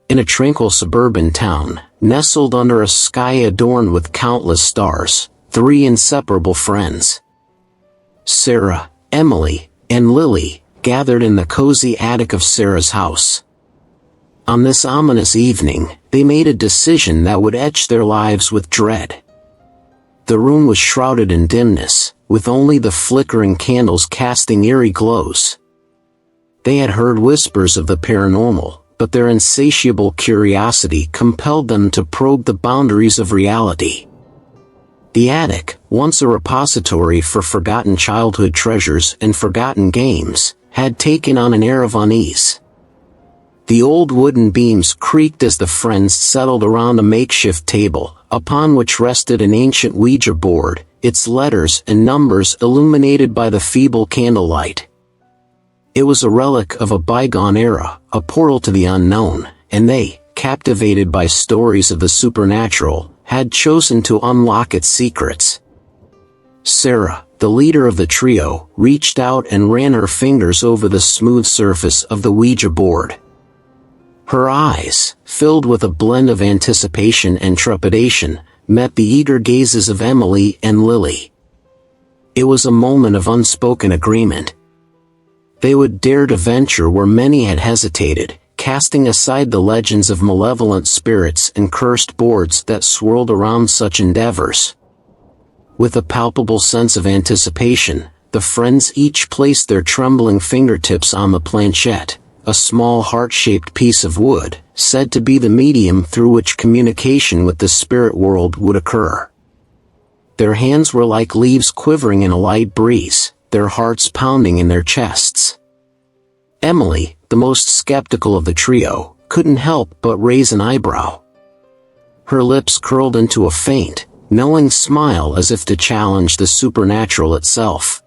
In a tranquil suburban town, nestled under a sky adorned with countless stars, three inseparable friends, Sarah, Emily, and Lily, gathered in the cozy attic of Sarah's house. On this ominous evening, they made a decision that would etch their lives with dread. The room was shrouded in dimness, with only the flickering candles casting eerie glows. They had heard whispers of the paranormal, but their insatiable curiosity compelled them to probe the boundaries of reality. The attic, once a repository for forgotten childhood treasures and forgotten games, had taken on an air of unease. The old wooden beams creaked as the friends settled around a makeshift table, upon which rested an ancient Ouija board, its letters and numbers illuminated by the feeble candlelight. It was a relic of a bygone era, a portal to the unknown, and they, captivated by stories of the supernatural, had chosen to unlock its secrets. Sarah, the leader of the trio, reached out and ran her fingers over the smooth surface of the Ouija board. Her eyes, filled with a blend of anticipation and trepidation, met the eager gazes of Emily and Lily. It was a moment of unspoken agreement. They would dare to venture where many had hesitated, casting aside the legends of malevolent spirits and cursed boards that swirled around such endeavors. With a palpable sense of anticipation, the friends each placed their trembling fingertips on the planchette, a small heart-shaped piece of wood, said to be the medium through which communication with the spirit world would occur. Their hands were like leaves quivering in a light breeze, their hearts pounding in their chests. Emily, the most skeptical of the trio, couldn't help but raise an eyebrow. Her lips curled into a faint, knowing smile as if to challenge the supernatural itself.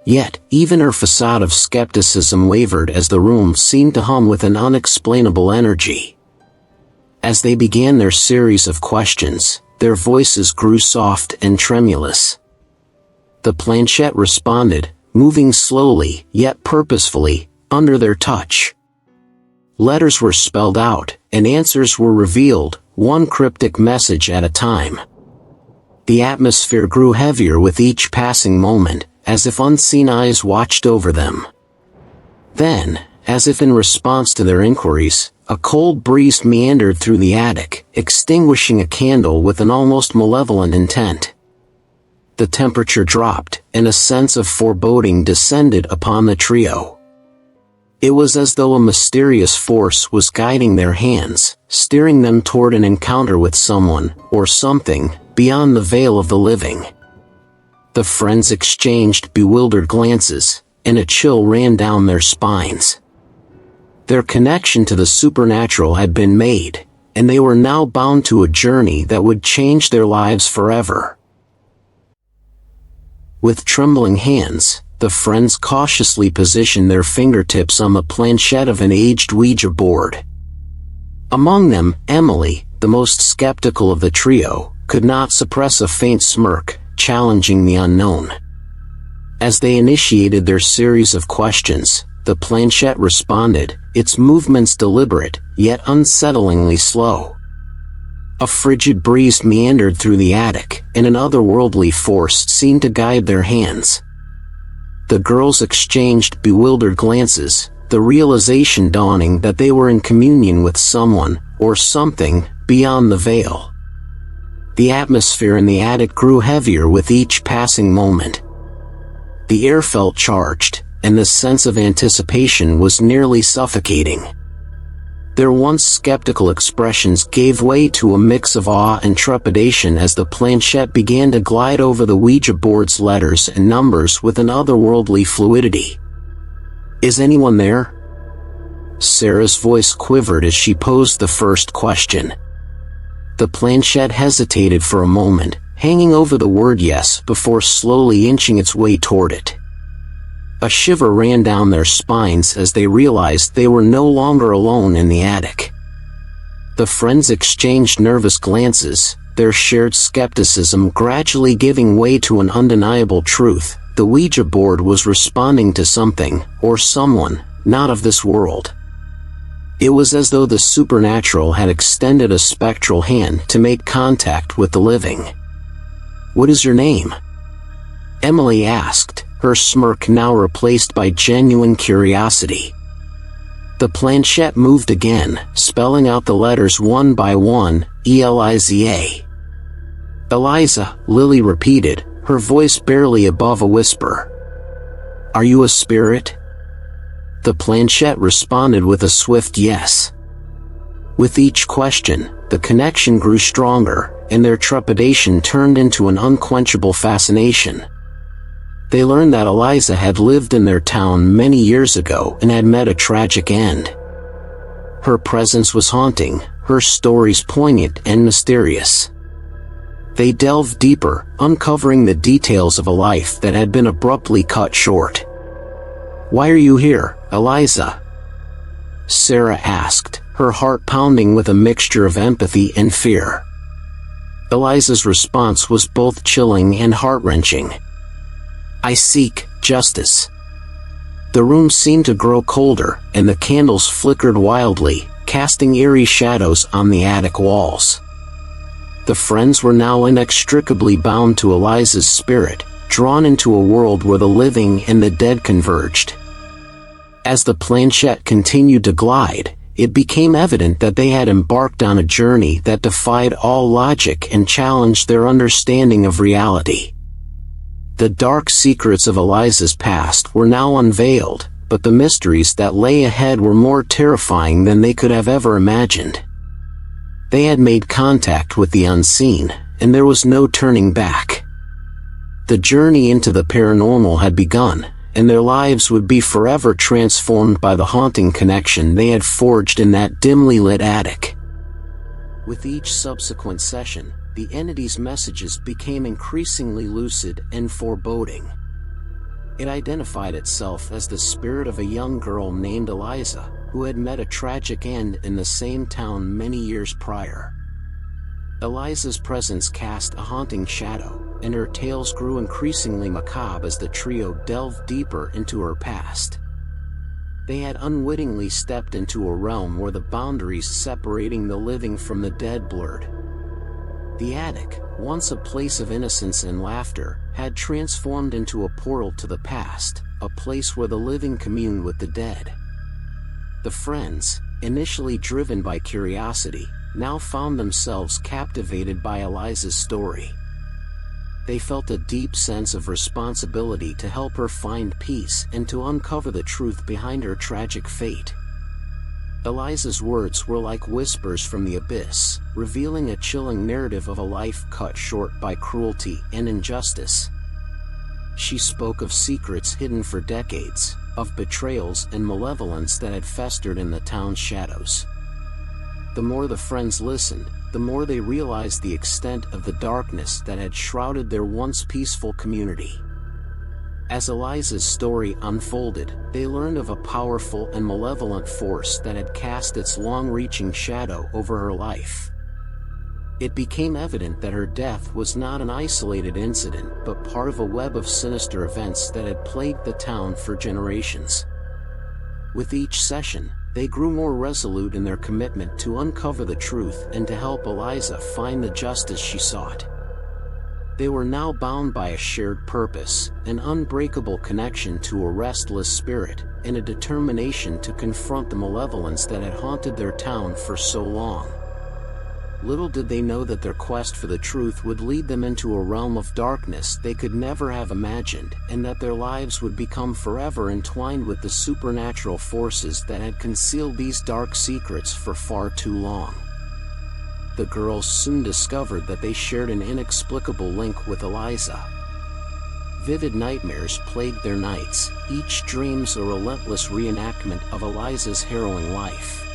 Yet, even her facade of skepticism wavered as the room seemed to hum with an unexplainable energy. As they began their series of questions, their voices grew soft and tremulous. The planchette responded, moving slowly, yet purposefully, under their touch. Letters were spelled out, and answers were revealed, one cryptic message at a time. The atmosphere grew heavier with each passing moment, as if unseen eyes watched over them. Then, as if in response to their inquiries, a cold breeze meandered through the attic, extinguishing a candle with an almost malevolent intent. The temperature dropped, and a sense of foreboding descended upon the trio. It was as though a mysterious force was guiding their hands, steering them toward an encounter with someone, or something, beyond the veil of the living. The friends exchanged bewildered glances, and a chill ran down their spines. Their connection to the supernatural had been made, and they were now bound to a journey that would change their lives forever. With trembling hands, the friends cautiously positioned their fingertips on the planchette of an aged Ouija board. Among them, Emily, the most skeptical of the trio, could not suppress a faint smirk, challenging the unknown. As they initiated their series of questions, the planchette responded, its movements deliberate, yet unsettlingly slow. A frigid breeze meandered through the attic, and an otherworldly force seemed to guide their hands. The girls exchanged bewildered glances, the realization dawning that they were in communion with someone, or something, beyond the veil. The atmosphere in the attic grew heavier with each passing moment. The air felt charged, and the sense of anticipation was nearly suffocating. Their once skeptical expressions gave way to a mix of awe and trepidation as the planchette began to glide over the Ouija board's letters and numbers with an otherworldly fluidity. "Is anyone there?" Sarah's voice quivered as she posed the first question. The planchette hesitated for a moment, hanging over the word yes before slowly inching its way toward it. A shiver ran down their spines as they realized they were no longer alone in the attic. The friends exchanged nervous glances, their shared skepticism gradually giving way to an undeniable truth: the Ouija board was responding to something, or someone, not of this world. It was as though the supernatural had extended a spectral hand to make contact with the living. "What is your name?" Emily asked, her smirk now replaced by genuine curiosity. The planchette moved again, spelling out the letters one by one, Eliza. "Eliza," Lily repeated, her voice barely above a whisper. "Are you a spirit?" The planchette responded with a swift yes. With each question, the connection grew stronger, and their trepidation turned into an unquenchable fascination. They learned that Eliza had lived in their town many years ago and had met a tragic end. Her presence was haunting, her stories poignant and mysterious. They delved deeper, uncovering the details of a life that had been abruptly cut short. "Why are you here, Eliza?" Sarah asked, her heart pounding with a mixture of empathy and fear. Eliza's response was both chilling and heart-wrenching. "I seek justice." The room seemed to grow colder, and the candles flickered wildly, casting eerie shadows on the attic walls. The friends were now inextricably bound to Eliza's spirit, drawn into a world where the living and the dead converged. As the planchette continued to glide, it became evident that they had embarked on a journey that defied all logic and challenged their understanding of reality. The dark secrets of Eliza's past were now unveiled, but the mysteries that lay ahead were more terrifying than they could have ever imagined. They had made contact with the unseen, and there was no turning back. The journey into the paranormal had begun, and their lives would be forever transformed by the haunting connection they had forged in that dimly lit attic. With each subsequent session, the entity's messages became increasingly lucid and foreboding. It identified itself as the spirit of a young girl named Eliza, who had met a tragic end in the same town many years prior. Eliza's presence cast a haunting shadow, and her tales grew increasingly macabre as the trio delved deeper into her past. They had unwittingly stepped into a realm where the boundaries separating the living from the dead blurred. The attic, once a place of innocence and laughter, had transformed into a portal to the past, a place where the living communed with the dead. The friends, initially driven by curiosity, now found themselves captivated by Eliza's story. They felt a deep sense of responsibility to help her find peace and to uncover the truth behind her tragic fate. Eliza's words were like whispers from the abyss, revealing a chilling narrative of a life cut short by cruelty and injustice. She spoke of secrets hidden for decades, of betrayals and malevolence that had festered in the town's shadows. The more the friends listened, the more they realized the extent of the darkness that had shrouded their once peaceful community. As Eliza's story unfolded, they learned of a powerful and malevolent force that had cast its long-reaching shadow over her life. It became evident that her death was not an isolated incident but part of a web of sinister events that had plagued the town for generations. With each session, they grew more resolute in their commitment to uncover the truth and to help Eliza find the justice she sought. They were now bound by a shared purpose, an unbreakable connection to a restless spirit, and a determination to confront the malevolence that had haunted their town for so long. Little did they know that their quest for the truth would lead them into a realm of darkness they could never have imagined, and that their lives would become forever entwined with the supernatural forces that had concealed these dark secrets for far too long. The girls soon discovered that they shared an inexplicable link with Eliza. Vivid nightmares plagued their nights, each dreams a relentless reenactment of Eliza's harrowing life.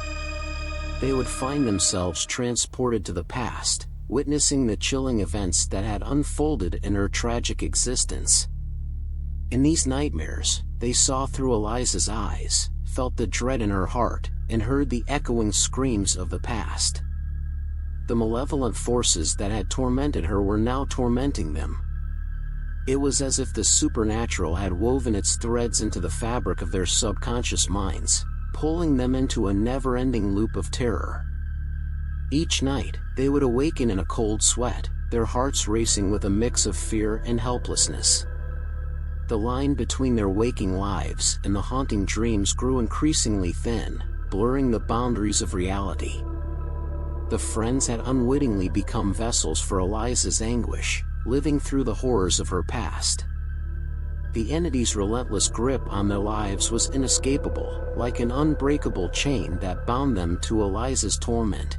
They would find themselves transported to the past, witnessing the chilling events that had unfolded in her tragic existence. In these nightmares, they saw through Eliza's eyes, felt the dread in her heart, and heard the echoing screams of the past. The malevolent forces that had tormented her were now tormenting them. It was as if the supernatural had woven its threads into the fabric of their subconscious minds, pulling them into a never-ending loop of terror. Each night, they would awaken in a cold sweat, their hearts racing with a mix of fear and helplessness. The line between their waking lives and the haunting dreams grew increasingly thin, blurring the boundaries of reality. The friends had unwittingly become vessels for Eliza's anguish, living through the horrors of her past. The entity's relentless grip on their lives was inescapable, like an unbreakable chain that bound them to Eliza's torment.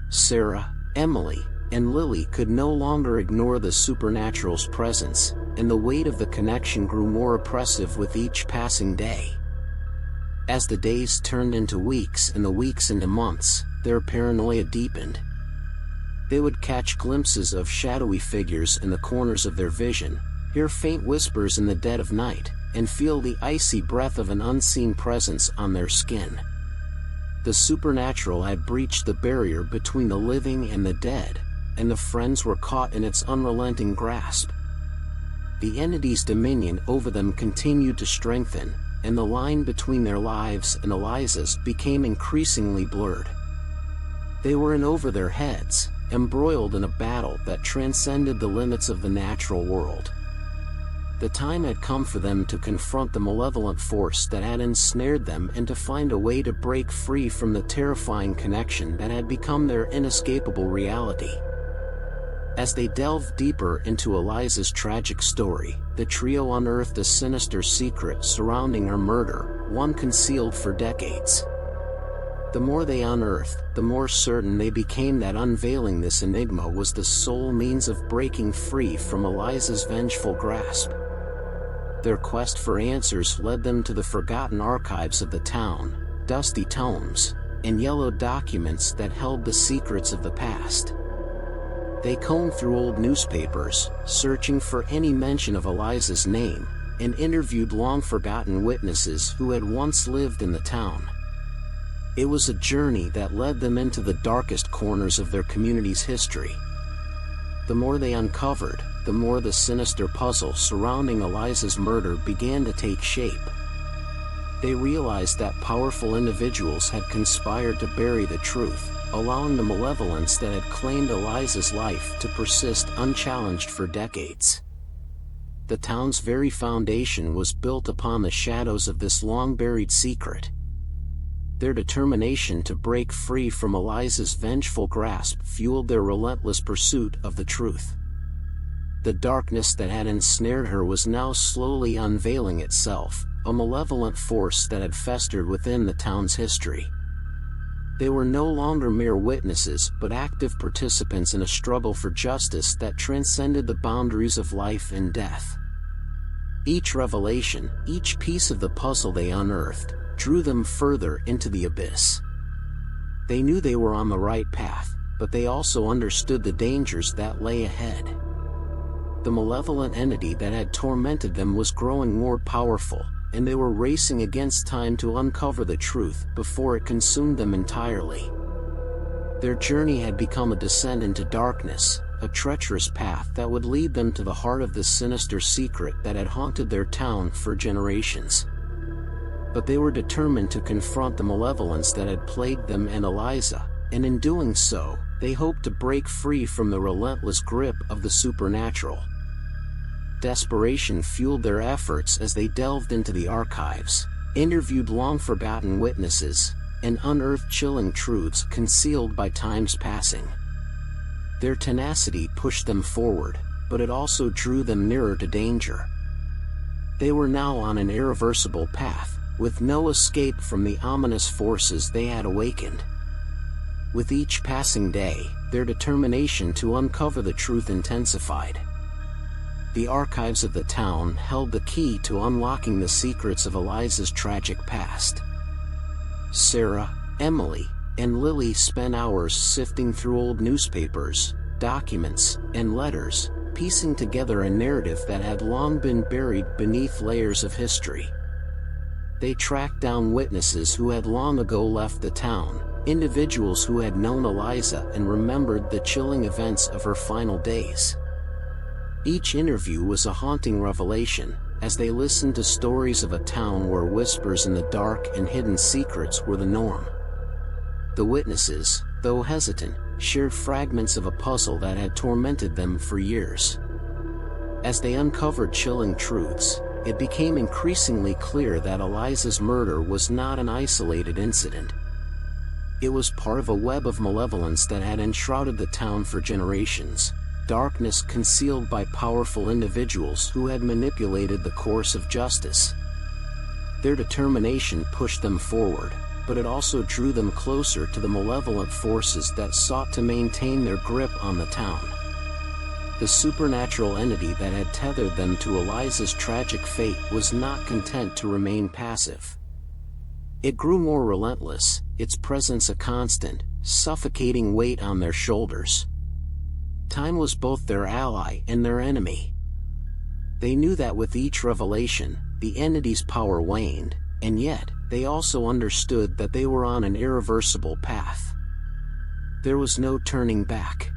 Sarah, Emily, and Lily could no longer ignore the supernatural's presence, and the weight of the connection grew more oppressive with each passing day. As the days turned into weeks and the weeks into months, their paranoia deepened. They would catch glimpses of shadowy figures in the corners of their vision, hear faint whispers in the dead of night, and feel the icy breath of an unseen presence on their skin. The supernatural had breached the barrier between the living and the dead, and the friends were caught in its unrelenting grasp. The entity's dominion over them continued to strengthen, and the line between their lives and Eliza's became increasingly blurred. They were in over their heads, embroiled in a battle that transcended the limits of the natural world. The time had come for them to confront the malevolent force that had ensnared them and to find a way to break free from the terrifying connection that had become their inescapable reality. As they delved deeper into Eliza's tragic story, the trio unearthed a sinister secret surrounding her murder, one concealed for decades. The more they unearthed, the more certain they became that unveiling this enigma was the sole means of breaking free from Eliza's vengeful grasp. Their quest for answers led them to the forgotten archives of the town, dusty tomes, and yellowed documents that held the secrets of the past. They combed through old newspapers, searching for any mention of Eliza's name, and interviewed long-forgotten witnesses who had once lived in the town. It was a journey that led them into the darkest corners of their community's history. The more they uncovered, the more the sinister puzzle surrounding Eliza's murder began to take shape. They realized that powerful individuals had conspired to bury the truth, allowing the malevolence that had claimed Eliza's life to persist unchallenged for decades. The town's very foundation was built upon the shadows of this long-buried secret. Their determination to break free from Eliza's vengeful grasp fueled their relentless pursuit of the truth. The darkness that had ensnared her was now slowly unveiling itself, a malevolent force that had festered within the town's history. They were no longer mere witnesses but active participants in a struggle for justice that transcended the boundaries of life and death. Each revelation, each piece of the puzzle they unearthed, drew them further into the abyss. They knew they were on the right path, but they also understood the dangers that lay ahead. The malevolent entity that had tormented them was growing more powerful, and they were racing against time to uncover the truth before it consumed them entirely. Their journey had become a descent into darkness, a treacherous path that would lead them to the heart of the sinister secret that had haunted their town for generations. But they were determined to confront the malevolence that had plagued them and Eliza, and in doing so, they hoped to break free from the relentless grip of the supernatural. Desperation fueled their efforts as they delved into the archives, interviewed long-forgotten witnesses, and unearthed chilling truths concealed by time's passing. Their tenacity pushed them forward, but it also drew them nearer to danger. They were now on an irreversible path, with no escape from the ominous forces they had awakened. With each passing day, their determination to uncover the truth intensified. The archives of the town held the key to unlocking the secrets of Eliza's tragic past. Sarah, Emily, and Lily spent hours sifting through old newspapers, documents, and letters, piecing together a narrative that had long been buried beneath layers of history. They tracked down witnesses who had long ago left the town, individuals who had known Eliza and remembered the chilling events of her final days. Each interview was a haunting revelation, as they listened to stories of a town where whispers in the dark and hidden secrets were the norm. The witnesses, though hesitant, shared fragments of a puzzle that had tormented them for years. As they uncovered chilling truths, it became increasingly clear that Eliza's murder was not an isolated incident. It was part of a web of malevolence that had enshrouded the town for generations, darkness concealed by powerful individuals who had manipulated the course of justice. Their determination pushed them forward, but it also drew them closer to the malevolent forces that sought to maintain their grip on the town. The supernatural entity that had tethered them to Eliza's tragic fate was not content to remain passive. It grew more relentless, its presence a constant, suffocating weight on their shoulders. Time was both their ally and their enemy. They knew that with each revelation, the entity's power waned, and yet, they also understood that they were on an irreversible path. There was no turning back.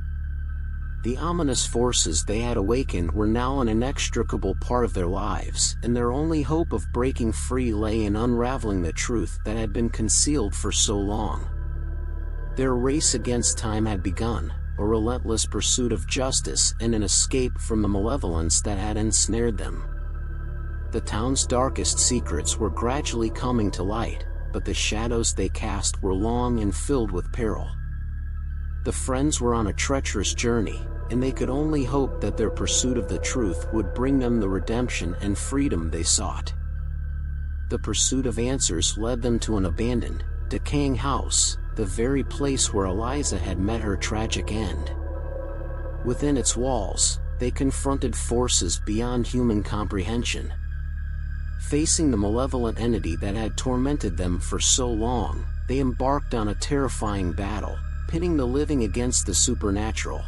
The ominous forces they had awakened were now an inextricable part of their lives, and their only hope of breaking free lay in unraveling the truth that had been concealed for so long. Their race against time had begun, a relentless pursuit of justice and an escape from the malevolence that had ensnared them. The town's darkest secrets were gradually coming to light, but the shadows they cast were long and filled with peril. The friends were on a treacherous journey, and they could only hope that their pursuit of the truth would bring them the redemption and freedom they sought. The pursuit of answers led them to an abandoned, decaying house, the very place where Eliza had met her tragic end. Within its walls, they confronted forces beyond human comprehension. Facing the malevolent entity that had tormented them for so long, they embarked on a terrifying battle, pitting the living against the supernatural.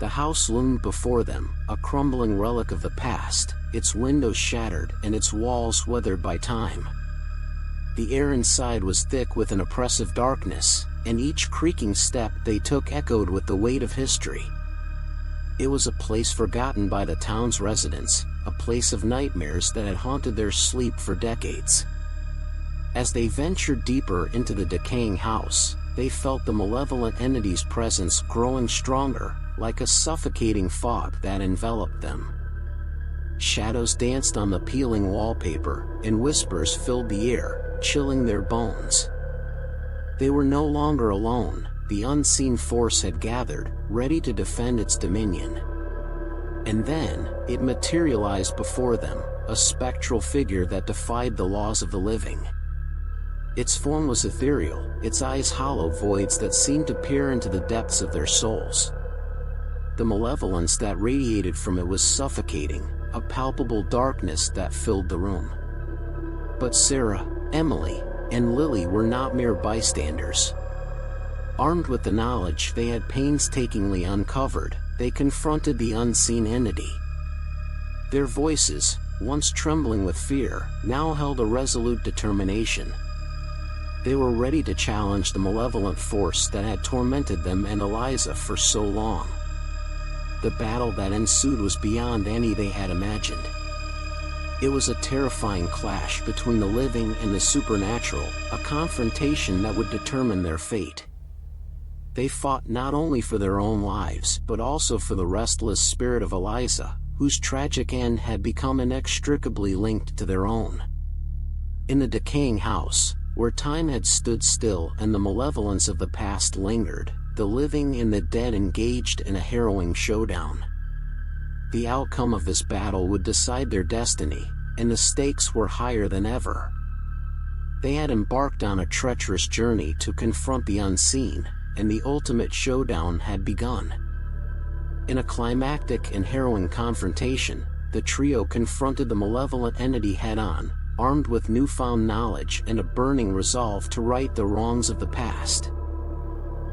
The house loomed before them, a crumbling relic of the past, its windows shattered and its walls weathered by time. The air inside was thick with an oppressive darkness, and each creaking step they took echoed with the weight of history. It was a place forgotten by the town's residents, a place of nightmares that had haunted their sleep for decades. As they ventured deeper into the decaying house, they felt the malevolent entity's presence growing stronger, like a suffocating fog that enveloped them. Shadows danced on the peeling wallpaper, and whispers filled the air, chilling their bones. They were no longer alone. The unseen force had gathered, ready to defend its dominion. And then, it materialized before them, a spectral figure that defied the laws of the living. Its form was ethereal, its eyes hollow voids that seemed to peer into the depths of their souls. The malevolence that radiated from it was suffocating, a palpable darkness that filled the room. But Sarah, Emily, and Lily were not mere bystanders. Armed with the knowledge they had painstakingly uncovered, they confronted the unseen entity. Their voices, once trembling with fear, now held a resolute determination. They were ready to challenge the malevolent force that had tormented them and Eliza for so long. The battle that ensued was beyond any they had imagined. It was a terrifying clash between the living and the supernatural, a confrontation that would determine their fate. They fought not only for their own lives but also for the restless spirit of Eliza, whose tragic end had become inextricably linked to their own. In the decaying house, where time had stood still and the malevolence of the past lingered, the living and the dead engaged in a harrowing showdown. The outcome of this battle would decide their destiny, and the stakes were higher than ever. They had embarked on a treacherous journey to confront the unseen, and the ultimate showdown had begun. In a climactic and harrowing confrontation, the trio confronted the malevolent entity head-on, armed with newfound knowledge and a burning resolve to right the wrongs of the past.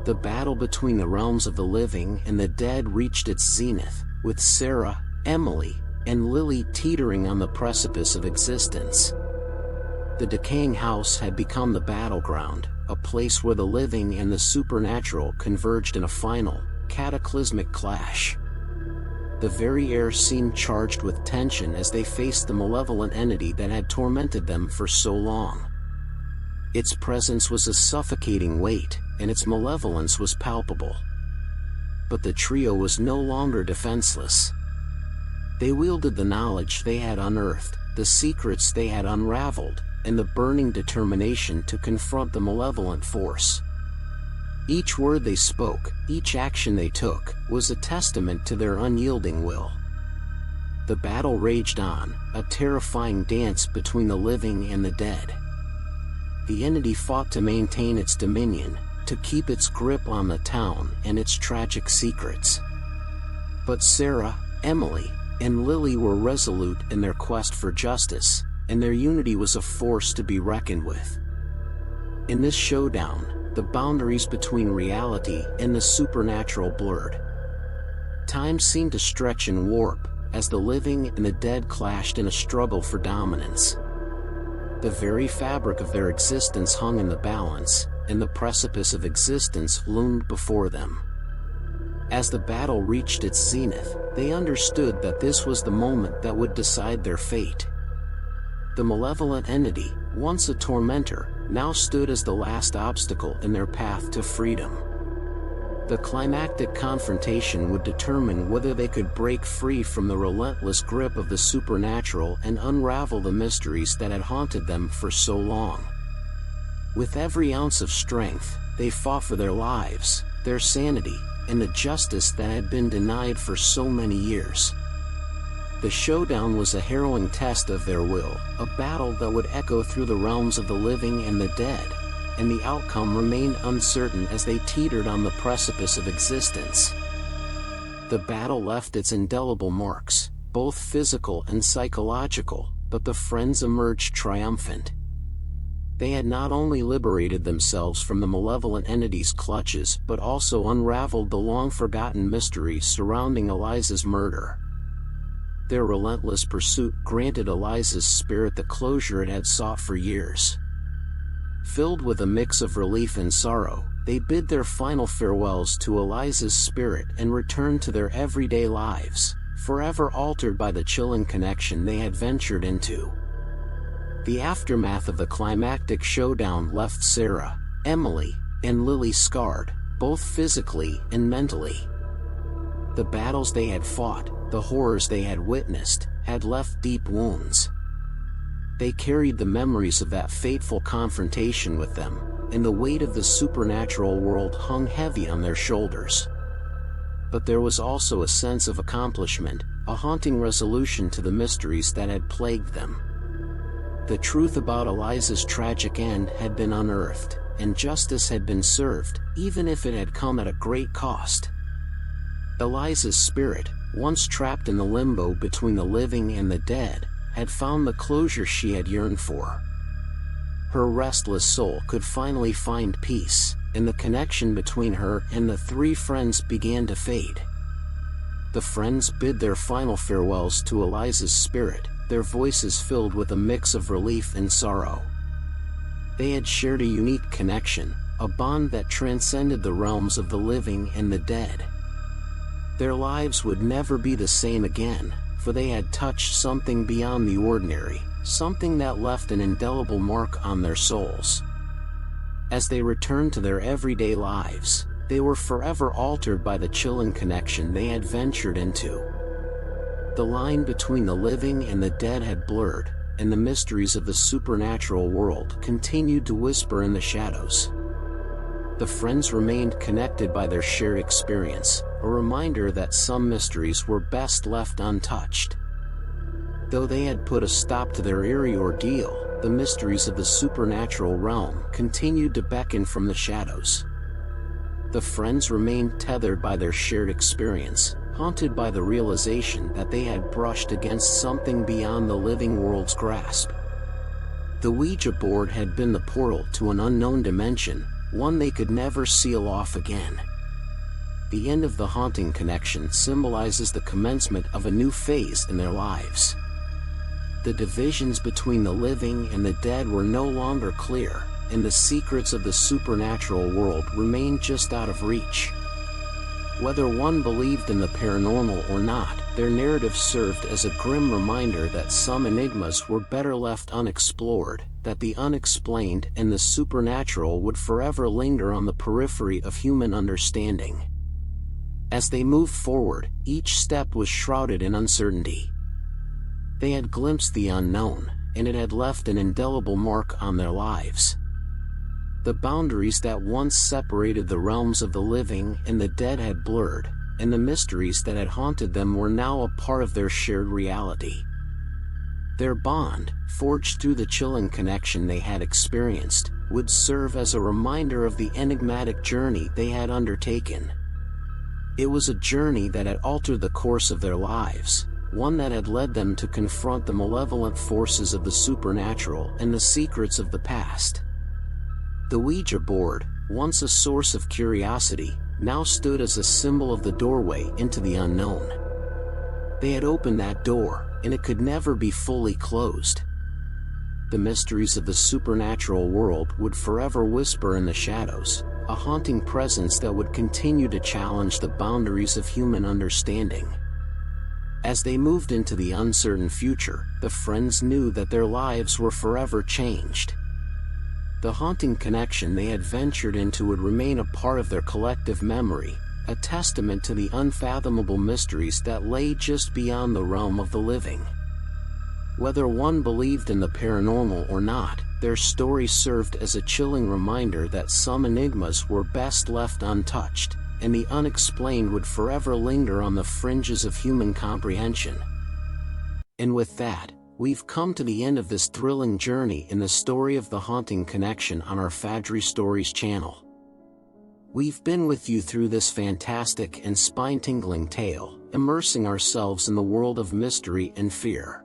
The battle between the realms of the living and the dead reached its zenith, with Sarah, Emily, and Lily teetering on the precipice of existence. The decaying house had become the battleground, a place where the living and the supernatural converged in a final, cataclysmic clash. The very air seemed charged with tension as they faced the malevolent entity that had tormented them for so long. Its presence was a suffocating weight, and its malevolence was palpable. But the trio was no longer defenseless. They wielded the knowledge they had unearthed, the secrets they had unraveled, and the burning determination to confront the malevolent force. Each word they spoke, each action they took, was a testament to their unyielding will. The battle raged on, a terrifying dance between the living and the dead. The entity fought to maintain its dominion, to keep its grip on the town and its tragic secrets. But Sarah, Emily, and Lily were resolute in their quest for justice, and their unity was a force to be reckoned with. In this showdown, the boundaries between reality and the supernatural blurred. Time seemed to stretch and warp, as the living and the dead clashed in a struggle for dominance. The very fabric of their existence hung in the balance, and the precipice of existence loomed before them. As the battle reached its zenith, they understood that this was the moment that would decide their fate. The malevolent entity, once a tormentor, now stood as the last obstacle in their path to freedom. The climactic confrontation would determine whether they could break free from the relentless grip of the supernatural and unravel the mysteries that had haunted them for so long. With every ounce of strength, they fought for their lives, their sanity, and the justice that had been denied for so many years. The showdown was a harrowing test of their will, a battle that would echo through the realms of the living and the dead, and the outcome remained uncertain as they teetered on the precipice of existence. The battle left its indelible marks, both physical and psychological, but the friends emerged triumphant. They had not only liberated themselves from the malevolent entity's clutches but also unraveled the long-forgotten mysteries surrounding Eliza's murder. Their relentless pursuit granted Eliza's spirit the closure it had sought for years. Filled with a mix of relief and sorrow, they bid their final farewells to Eliza's spirit and returned to their everyday lives, forever altered by the chilling connection they had ventured into. The aftermath of the climactic showdown left Sarah, Emily, and Lily scarred, both physically and mentally. The battles they had fought, the horrors they had witnessed, had left deep wounds. They carried the memories of that fateful confrontation with them, and the weight of the supernatural world hung heavy on their shoulders. But there was also a sense of accomplishment, a haunting resolution to the mysteries that had plagued them. The truth about Eliza's tragic end had been unearthed, and justice had been served, even if it had come at a great cost. Eliza's spirit, once trapped in the limbo between the living and the dead, had found the closure she had yearned for. Her restless soul could finally find peace, and the connection between her and the three friends began to fade. The friends bid their final farewells to Eliza's spirit, their voices filled with a mix of relief and sorrow. They had shared a unique connection, a bond that transcended the realms of the living and the dead. Their lives would never be the same again, for they had touched something beyond the ordinary, something that left an indelible mark on their souls. As they returned to their everyday lives, they were forever altered by the chilling connection they had ventured into. The line between the living and the dead had blurred, and the mysteries of the supernatural world continued to whisper in the shadows. The friends remained connected by their shared experience, a reminder that some mysteries were best left untouched. Though they had put a stop to their eerie ordeal, the mysteries of the supernatural realm continued to beckon from the shadows. The friends remained tethered by their shared experience, haunted by the realization that they had brushed against something beyond the living world's grasp. The Ouija board had been the portal to an unknown dimension, one they could never seal off again. The end of the haunting connection symbolizes the commencement of a new phase in their lives. The divisions between the living and the dead were no longer clear, and the secrets of the supernatural world remained just out of reach. Whether one believed in the paranormal or not, their narrative served as a grim reminder that some enigmas were better left unexplored, that the unexplained and the supernatural would forever linger on the periphery of human understanding. As they moved forward, each step was shrouded in uncertainty. They had glimpsed the unknown, and it had left an indelible mark on their lives. The boundaries that once separated the realms of the living and the dead had blurred, and the mysteries that had haunted them were now a part of their shared reality. Their bond, forged through the chilling connection they had experienced, would serve as a reminder of the enigmatic journey they had undertaken. It was a journey that had altered the course of their lives, one that had led them to confront the malevolent forces of the supernatural and the secrets of the past. The Ouija board, once a source of curiosity, now stood as a symbol of the doorway into the unknown. They had opened that door, and it could never be fully closed. The mysteries of the supernatural world would forever whisper in the shadows, a haunting presence that would continue to challenge the boundaries of human understanding. As they moved into the uncertain future, the friends knew that their lives were forever changed. The haunting connection they had ventured into would remain a part of their collective memory, a testament to the unfathomable mysteries that lay just beyond the realm of the living. Whether one believed in the paranormal or not, their story served as a chilling reminder that some enigmas were best left untouched, and the unexplained would forever linger on the fringes of human comprehension. And with that, we've come to the end of this thrilling journey in the story of the haunting connection on our Fadri Stories channel. We've been with you through this fantastic and spine-tingling tale, immersing ourselves in the world of mystery and fear.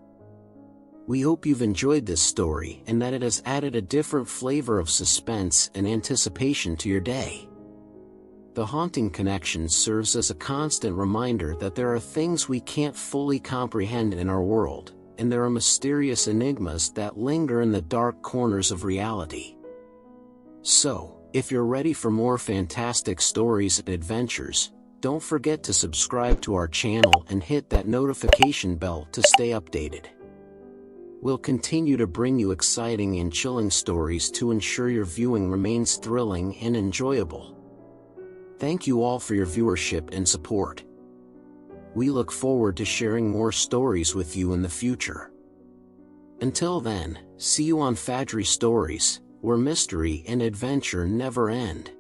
We hope you've enjoyed this story and that it has added a different flavor of suspense and anticipation to your day. The haunting connection serves as a constant reminder that there are things we can't fully comprehend in our world, and there are mysterious enigmas that linger in the dark corners of reality. So, if you're ready for more fantastic stories and adventures, don't forget to subscribe to our channel and hit that notification bell to stay updated. We'll continue to bring you exciting and chilling stories to ensure your viewing remains thrilling and enjoyable. Thank you all for your viewership and support. We look forward to sharing more stories with you in the future. Until then, see you on Fadri Stories, where mystery and adventure never end.